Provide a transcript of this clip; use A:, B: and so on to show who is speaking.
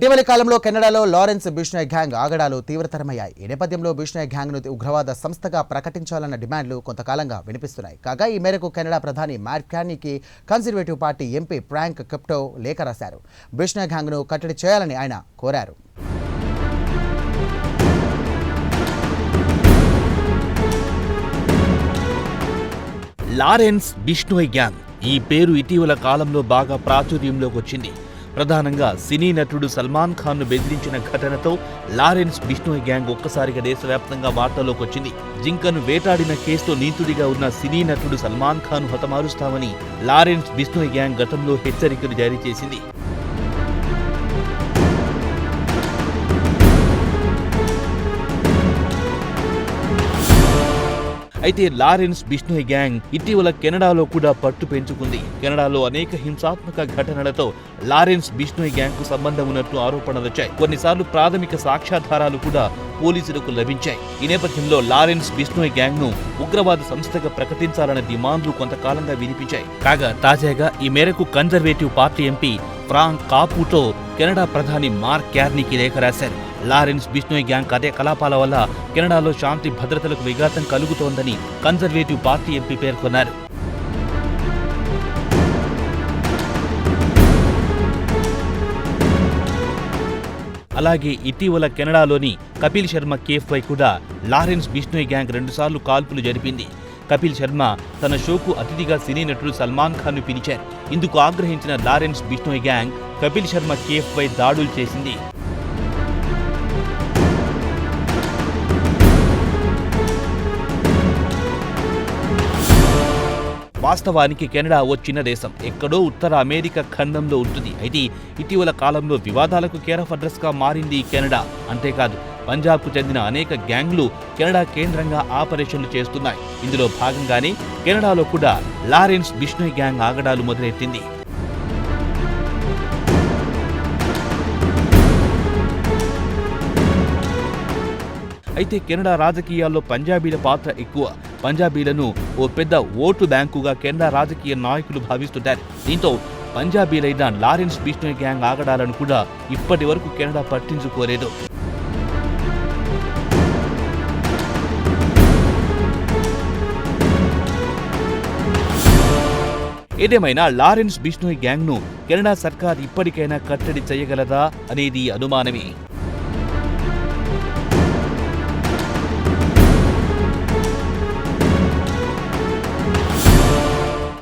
A: ఇటీవలి కాలంలో కెనడాలో లారెన్స్ బిష్నోయ్ గ్యాంగ్ ఆగడాలు తీవ్రతరమయ్యాయి. ఈ నేపథ్యంలో బిష్నోయ్ గ్యాంగ్ను ఉగ్రవాద సంస్థగా ప్రకటించాలన్న డిమాండ్లు కొంతకాలంగా వినిపిస్తున్నాయి. కాగా ఈ మేరకు కెనడా ప్రధాని మ్యాట్ కార్నీకి conservative party MP Frank Caputo లేఖ రాశారు. బిష్నోయ్ గ్యాంగ్ను కట్టడి చేయాలని ఆయన కోరారు.
B: లారెన్స్ బిష్నోయ్ గ్యాంగ్ ఈ పేరు ఇటీవల కాలంలో బాగా ప్రాచుర్యంలోకి వచ్చింది. ప్రధానంగా సినీ నటుడు సల్మాన్ ఖాన్ను బెదిరించిన ఘటనతో లారెన్స్ బిష్నోయ్ గ్యాంగ్ ఒక్కసారిగా దేశవ్యాప్తంగా వార్తల్లోకి వచ్చింది. జింకను వేటాడిన కేసులో నీతుడిగా ఉన్న సినీ నటుడు సల్మాన్ ఖాన్ హతమారుస్తామని లారెన్స్ బిష్నోయ్ గ్యాంగ్ గతంలో హెచ్చరికలు జారీ చేసింది. అయితే లారెన్స్ బిష్నోయ్ గ్యాంగ్ ఇటీవల కెనడాలో కూడా పట్టు పెంచుకుంది. కెనడాలో అనేక హింసాత్మక ఘటనలతో లారెన్స్ బిష్నోయ్ గ్యాంగ్ కు సంబంధం ఉన్నట్లు ఆరోపణలు వచ్చాయి. కొన్నిసార్లు ప్రాథమిక సాక్ష్యాధారాలు కూడా పోలీసులకు లభించాయి. ఈ నేపథ్యంలో లారెన్స్ బిష్నోయ్ గ్యాంగ్ ను ఉగ్రవాద సంస్థగా ప్రకటించాలన్న డిమాండ్లు కొంతకాలంగా వినిపించాయి. కాగా తాజాగా ఈ మేరకు conservative party MP Frank Caputo Canada ప్రధాని మార్క్ కార్నీకి లేఖ రాశారు. లారెన్స్ బిష్నోయ్ గ్యాంగ్ కార్యకలాపాల వల్ల కెనడాలో శాంతి భద్రతలకు విఘాతం కలుగుతోందని కన్జర్వేటివ్ పార్టీ ఎంపీ పేర్కొన్నారు. అలాగే ఇటీవల కెనడాలోని కపిల్ శర్మ కేఫ్ పై కూడా లారెన్స్ బిష్నోయ్ గ్యాంగ్ 2 సార్లు కాల్పులు జరిపింది. కపిల్ శర్మ తన షోకు అతిథిగా సినీ నటుడు సల్మాన్ ఖాన్ ను పిలిచారు. ఇందుకు ఆగ్రహించిన Lawrence Bishnoi gang Kapil Sharma cafe పై దాడులు చేసింది. వాస్తవానికి కెనడా ఓ చిన్న దేశం, ఎక్కడో ఉత్తర అమెరికా ఖండంలో ఉంటుంది. అయితే ఇటీవల కాలంలో వివాదాలకు కేర్ ఆఫ్ అడ్రస్ గా మారింది కెనడా. అంతేకాదు పంజాబ్కు చెందిన అనేక గ్యాంగ్లు కెనడా కేంద్రంగా ఆపరేషన్లు చేస్తున్నాయి. ఇందులో భాగంగానే కెనడాలో కూడా లారెన్స్ బిష్నోయ్ గ్యాంగ్ ఆగడాలు మొదలెట్టింది. అయితే కెనడా రాజకీయాల్లో పంజాబీల పాత్ర ఎక్కువ. పంజాబీలను ఓ పెద్ద ఓటు బ్యాంకుగా కెనడా రాజకీయ నాయకులు భావిస్తుంటారు. దీంతో పంజాబీలైన లారెన్స్ బిష్నోయ్ గ్యాంగ్ ఆగడాలను కూడా ఇప్పటి వరకు కెనడా పట్టించుకోలేదు. ఏదేమైనా లారెన్స్ బిష్నోయ్ గ్యాంగ్ ను కెనడా సర్కార్ ఇప్పటికైనా కట్టడి చేయగలదా అనేది అనుమానమే.